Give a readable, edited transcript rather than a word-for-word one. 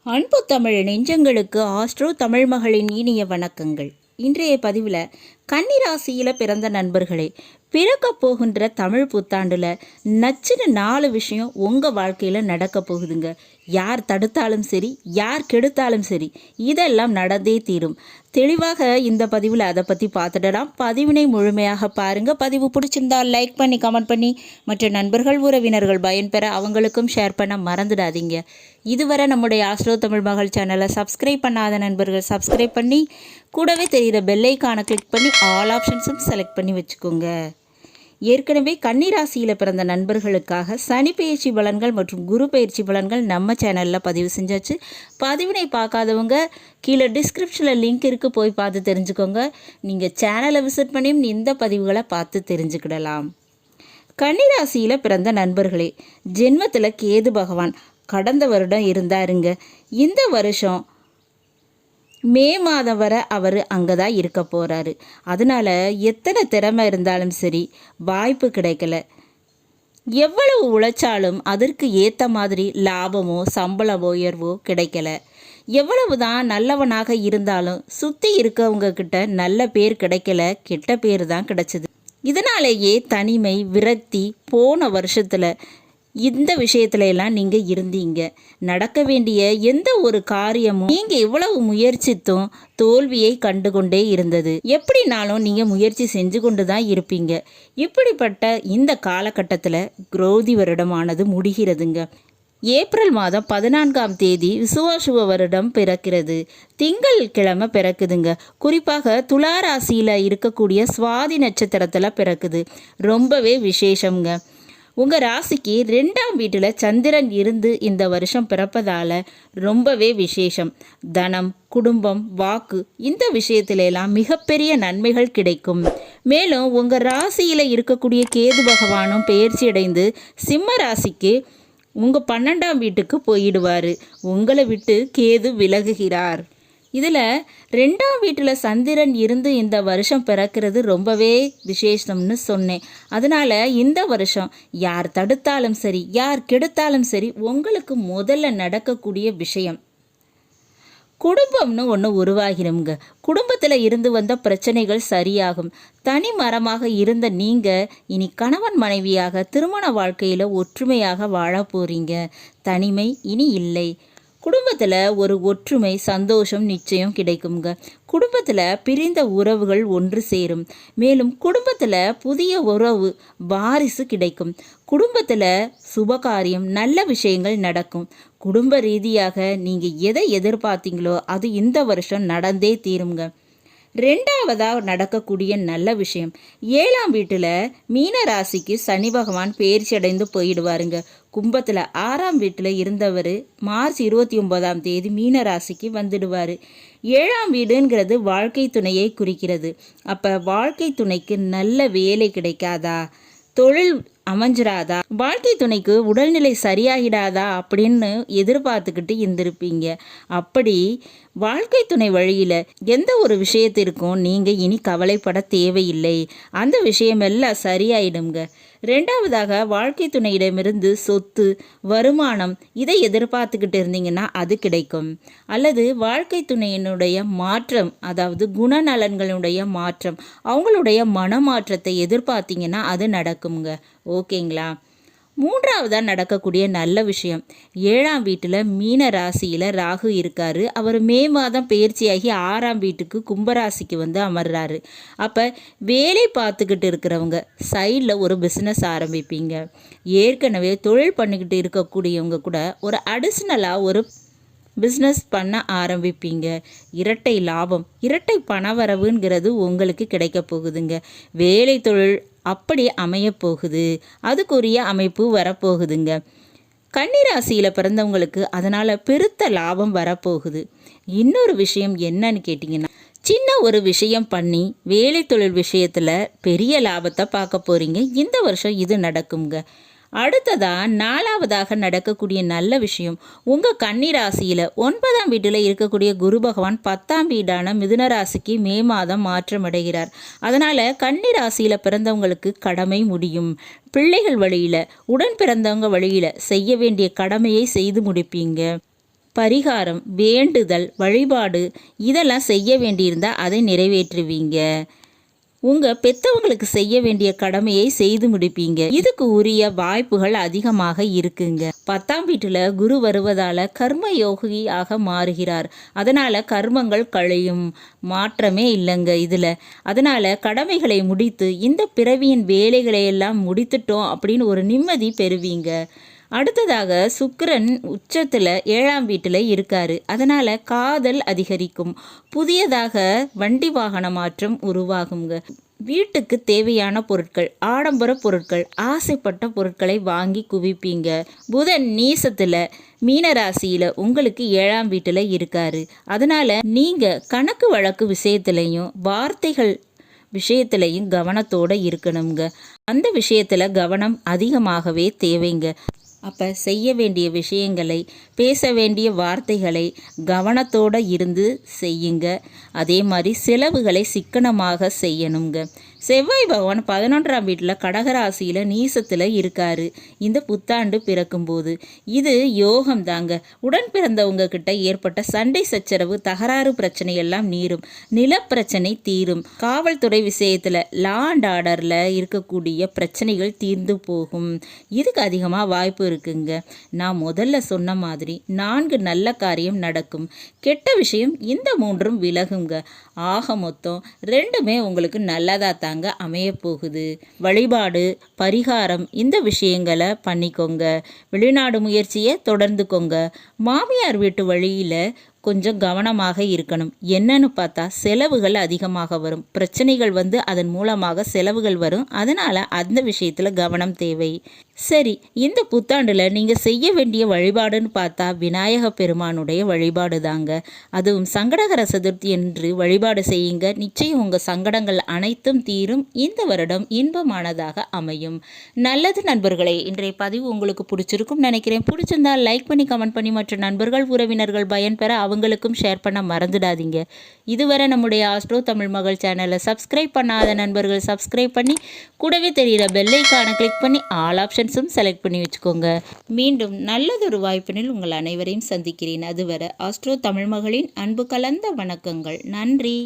அன்பு தமிழ் நெஞ்சங்களுக்கு ஆஸ்ட்ரோ தமிழ் மகளின் இனிய வணக்கங்கள். இன்றைய பதிவில் கன்னிராசியில் பிறந்த நண்பர்களே, பிறக்க போகின்ற தமிழ் புத்தாண்டில் நச்சுன்னு 4 விஷயம் உங்கள் வாழ்க்கையில் நடக்க போகுதுங்க. யார் தடுத்தாலும் சரி, யார் கெடுத்தாலும் சரி, இதெல்லாம் நடந்தே தீரும். தெளிவாக இந்த பதிவில் அதை பற்றி பார்த்துடலாம். பதிவினை முழுமையாக பாருங்கள். பதிவு பிடிச்சிருந்தால் லைக் பண்ணி கமெண்ட் பண்ணி மற்ற நண்பர்கள் உறவினர்கள் பயன்பெற அவங்களுக்கும் ஷேர் பண்ண மறந்துடாதீங்க. இதுவரை நம்முடைய ஆஸ்ட்ரோ தமிழ் மகள் சேனலை சப்ஸ்கிரைப் பண்ணாத நண்பர்கள் சப்ஸ்கிரைப் பண்ணி கூடவே தெரிகிற பெல்லைக்கான கிளிக் பண்ணி ஆல் ஆப்ஷன்ஸும் செலக்ட் பண்ணி வச்சுக்கோங்க. ஏற்கனவே கன்னிராசியில் பிறந்த நண்பர்களுக்காக சனி பயிற்சி பலன்கள் மற்றும் குரு பயிற்சி பலன்கள் நம்ம சேனலில் பதிவு செஞ்சாச்சு. பதிவினை பார்க்காதவங்க கீழே டிஸ்கிரிப்ஷனில் லிங்க் இருக்குது, போய் பார்த்து தெரிஞ்சுக்கோங்க. நீங்கள் சேனலை விசிட் பண்ணியும் இந்த பதிவுகளை பார்த்து தெரிஞ்சுக்கிடலாம். கன்னிராசியில் பிறந்த நண்பர்களே, ஜென்மத்தில் கேது பகவான் கடந்த வருடம் இருந்தாருங்க. இந்த வருஷம் மே மாதம் வரை அவர் அங்கே தான் இருக்க போகிறாரு. அதனால் எத்தனை திறமை இருந்தாலும் சரி, வாய்ப்பு கிடைக்கல. எவ்வளவு உழைச்சாலும் அதற்கு ஏற்ற மாதிரி லாபமோ சம்பளமோ உயர்வோ கிடைக்கல. எவ்வளவு தான் நல்லவனாக இருந்தாலும் சுற்றி இருக்கவங்க கிட்ட நல்ல பேர் கிடைக்கல, கெட்ட பேர் தான் கிடைச்சிது. இதனாலேயே தனிமை, விரக்தி போன வருஷத்தில் இந்த விஷயத்துல எல்லாம் நீங்கள் இருந்தீங்க. நடக்க வேண்டிய எந்த ஒரு காரியமும் நீங்கள் இவ்வளவு முயற்சித்தும் தோல்வியை கண்டுகொண்டே இருந்தது. எப்படினாலும் நீங்கள் முயற்சி செஞ்சு கொண்டு தான் இருப்பீங்க. இப்படிப்பட்ட இந்த காலகட்டத்தில் குரோதி வருடமானது முடிகிறதுங்க. ஏப்ரல் மாதம் 14ஆம் தேதி விசுவாசுவ வருடம் பிறக்கிறது. திங்கள் கிழமை பிறக்குதுங்க. குறிப்பாக துலா ராசியில் இருக்கக்கூடிய சுவாதி நட்சத்திரத்தில் பிறக்குது. ரொம்பவே விசேஷங்க. உங்கள் ராசிக்கு 2ஆம் வீட்டில் சந்திரன் இருந்து இந்த வருஷம் பிறப்பதால் ரொம்பவே விசேஷம். தனம், குடும்பம், வாக்கு இந்த விஷயத்திலெல்லாம் மிகப்பெரிய நன்மைகள் கிடைக்கும். மேலும் உங்கள் ராசியில் இருக்கக்கூடிய கேது பகவானும் பெயர்ச்சி அடைந்து சிம்ம ராசிக்கு உங்கள் 12ஆம் வீட்டுக்கு போயிடுவார். உங்களை விட்டு கேது விலகுகிறார். இதில் 2ஆம் வீட்டில் சந்திரன் இருந்து இந்த வருஷம் பிறக்கிறது ரொம்பவே விசேஷம்னு சொன்னேன். அதனால் இந்த வருஷம் யார் தடுத்தாலும் சரி, யார் கெடுத்தாலும் சரி, உங்களுக்கு முதல்ல நடக்கக்கூடிய விஷயம் குடும்பம்னு ஒன்று உருவாகிடுங்க. குடும்பத்தில் இருந்து வந்த பிரச்சனைகள் சரியாகும். தனி மரமாக இருந்த நீங்கள் இனி கணவன் மனைவியாக திருமண வாழ்க்கையில் ஒற்றுமையாக வாழ போகிறீங்க. தனிமை இனி இல்லை. குடும்பத்தில் ஒரு ஒற்றுமை, சந்தோஷம் நிச்சயம் கிடைக்குங்க. குடும்பத்தில் பிரிந்த உறவுகள் ஒன்று சேரும். மேலும் குடும்பத்தில் புதிய உறவு, வாரிசு கிடைக்கும். குடும்பத்தில் சுபகாரியம், நல்ல விஷயங்கள் நடக்கும். குடும்ப ரீதியாக நீங்கள் எதை எதிர்பார்த்தீங்களோ அது இந்த வருஷம் நடந்தே தீருங்க. 2ஆவதாக நடக்கக்கூடிய நல்ல விஷயம், 7ஆம் வீட்டில் மீன ராசிக்கு சனி பகவான் பெயர்ச்சி அடைந்து போயிடுவாருங்க. கும்பத்தில் 6ஆம் வீட்டில் இருந்தவர் மார்ச் 29ஆம் தேதி மீன ராசிக்கு வந்துடுவார். 7ஆம் வீடுங்கிறது வாழ்க்கை துணையை குறிக்கிறது. அப்போ வாழ்க்கை துணைக்கு நல்ல வேலை கிடைக்காதா, தொழில் அமைஞ்சிராதா, வாழ்க்கை துணைக்கு உடல்நிலை சரியாகிடாதா அப்படின்னு எதிர்பார்த்துக்கிட்டு இருந்திருப்பீங்க. அப்படி வாழ்க்கை துணை வழியில் எந்த ஒரு விஷயத்திற்கும் நீங்கள் இனி கவலைப்பட தேவையில்லை. அந்த விஷயமெல்லாம் சரியாயிடுங்க. 2ஆவதாக வாழ்க்கை துணையிடமிருந்து சொத்து, வருமானம் இதை எதிர்பார்த்துக்கிட்டு இருந்தீங்கன்னா அது கிடைக்கும். அல்லது வாழ்க்கை துணையினுடைய மாற்றம், அதாவது குணநலன்களுடைய மாற்றம், அவங்களுடைய மனமாற்றத்தை எதிர்பார்த்தீங்கன்னா அது நடக்குங்க. ஓகேங்களா? 3ஆவதாக நடக்கக்கூடிய நல்ல விஷயம், 7ஆம் வீட்டில் மீன ராசியில் ராகு இருக்கார். அவர் மே மாதம் பெயர்ச்சியாகி 6ஆம் வீட்டுக்கு கும்பராசிக்கு வந்து அமர்றாரு. அப்போ வேலை பார்த்துக்கிட்டு இருக்கிறவங்க சைடில் ஒரு பிஸ்னஸ் ஆரம்பிப்பீங்க. ஏற்கனவே தொழில் பண்ணிக்கிட்டு இருக்கக்கூடியவங்க கூட ஒரு அடிஷ்னலாக ஒரு பிஸ்னஸ் பண்ண ஆரம்பிப்பீங்க. இரட்டை லாபம், இரட்டை பணவரவுங்கிறது உங்களுக்கு கிடைக்க போகுதுங்க. வேலை தொழில் அப்படி அமையப்போகுது. அதுக்குரிய அமைப்பு வரப்போகுதுங்க. கன்னிராசியில் பிறந்தவங்களுக்கு அதனால் பெருத்த லாபம் வரப்போகுது. இன்னொரு விஷயம் என்னன்னு கேட்டிங்கன்னா, சின்ன ஒரு விஷயம் பண்ணி வேலை தொழில் விஷயத்தில் பெரிய லாபத்தை பார்க்க போகிறீங்க. இந்த வருஷம் இது நடக்குங்க. அடுத்ததாக 4ஆவதாக நடக்கக்கூடிய நல்ல விஷயம், உங்கள் கன்னிராசியில் 9ஆம் வீட்டில் இருக்கக்கூடிய குரு பகவான் 10ஆம் வீடான மிதுன ராசிக்கு மே மாதம் மாற்றமடைகிறார். அதனால் கன்னிராசியில் பிறந்தவங்களுக்கு கடமை முடியும். பிள்ளைகள் வழியில், உடன் பிறந்தவங்க வழியில் செய்ய வேண்டிய கடமையை செய்து முடிப்பீங்க. பரிகாரம், வேண்டுதல், வழிபாடு இதெல்லாம் செய்ய வேண்டியிருந்தால் அதை நிறைவேற்றுவீங்க. உங்கள் பெற்றவங்களுக்கு செய்ய வேண்டிய கடமையை செய்து முடிப்பீங்க. இதுக்கு உரிய வாய்ப்புகள் அதிகமாக இருக்குங்க. 10ஆம் வீட்டில் குரு வருவதால் கர்ம யோகியாக மாறுகிறார். அதனால் கர்மங்கள் கழியும், மாற்றமே இல்லைங்க இதில். அதனால் கடமைகளை முடித்து இந்த பிறவியின் வேலைகளை எல்லாம் முடித்துட்டோம் அப்படின்னு ஒரு நிம்மதி பெறுவீங்க. அடுத்ததாக சுக்கிரன் உச்சத்தில் 7ஆம் வீட்டில் இருக்காரு. அதனால் காதல் அதிகரிக்கும். புதியதாக வண்டி வாகன மாற்றம் உருவாகுங்க. வீட்டுக்கு தேவையான பொருட்கள், ஆடம்பர பொருட்கள், ஆசைப்பட்ட பொருட்களை வாங்கி குவிப்பீங்க. புதன் நீசத்தில் மீனராசியில் உங்களுக்கு 7ஆம் வீட்டில் இருக்காரு. அதனால் நீங்கள் கணக்கு வழக்கு விஷயத்துலையும் வார்த்தைகள் விஷயத்துலையும் கவனத்தோடு இருக்கணுங்க. அந்த விஷயத்தில் கவனம் அதிகமாகவே தேவைங்க. அப்போ செய்ய வேண்டிய விஷயங்களை, பேச வேண்டிய வார்த்தைகளை கவனத்தோடு இருந்து செய்யுங்க. அதே மாதிரி செலவுகளை சிக்கனமாக செய்யணுங்க. செவ்வாய் பகவான் 11ஆம் வீட்டில் கடகராசியில் நீசத்தில் இருக்கார். இந்த புத்தாண்டு பிறக்கும்போது இது யோகம் தாங்க. உடன் பிறந்தவங்க கிட்ட ஏற்பட்ட சண்டை சச்சரவு, தகராறு பிரச்சனை எல்லாம் நீரும். நிலப்பிரச்சனை தீரும். காவல்துறை விஷயத்தில் லா அண்ட் ஆர்டரில் இருக்கக்கூடிய பிரச்சனைகள் தீர்ந்து போகும். இதுக்கு அதிகமாக வாய்ப்பு இருக்குங்க. நான் முதல்ல சொன்ன மாதிரி 4 நல்ல காரியம் நடக்கும். கெட்ட விஷயம் இந்த 3ம் விலகுங்க. ஆக மொத்தம் 2மே உங்களுக்கு நல்லதாக தாங்க அமைய போகுது. வழிபாடு, பரிகாரம் இந்த விஷயங்களை பண்ணிக்கோங்க. வெளிநாடு முயற்சியை தொடர்ந்துக்கோங்க. மாமியார் வீட்டு வழியில் கொஞ்சம் கவனமாக இருக்கணும். என்னன்னு பார்த்தா செலவுகள் அதிகமாக வரும். பிரச்சனைகள் அதன் மூலமாக செலவுகள் வரும். அதனால் அந்த விஷயத்தில் கவனம் தேவை. சரி, இந்த புத்தாண்டில் நீங்கள் செய்ய வேண்டிய வழிபாடுன்னு பார்த்தா விநாயக பெருமானுடைய வழிபாடு தாங்க. அதுவும் சங்கடகர சதுர்த்தி என்று வழிபாடு செய்யுங்க. நிச்சயம் உங்கள் சங்கடங்கள் அனைத்தும் தீரும். இந்த வருடம் இன்பமானதாக அமையும். நல்லது நண்பர்களே, இன்றைய பதிவு உங்களுக்கு பிடிச்சிருக்கும் நினைக்கிறேன். பிடிச்சிருந்தால் லைக் பண்ணி, கமெண்ட் பண்ணி மற்ற நண்பர்கள், உறவினர்கள் பயன்பெற அவங்களுக்கும் ஷேர் பண்ண மறந்துடாதீங்க. இதுவரை நம்முடைய ஆஸ்ட்ரோ தமிழ் மகள் சேனலை சப்ஸ்கிரைப் பண்ணாத நண்பர்கள் சப்ஸ்கிரைப் பண்ணி கூடவே தெரிகிற பெல் ஐகானை கிளிக் பண்ணி ஆல் ஆப்ஷன்ஸும் செலக்ட் பண்ணி வச்சுக்கோங்க. மீண்டும் நல்லதொரு வாய்ப்பினில் உங்கள் அனைவரையும் சந்திக்கிறேன். அதுவரை ஆஸ்ட்ரோ தமிழ் மகளின் அன்பு கலந்த வணக்கங்கள். நன்றி.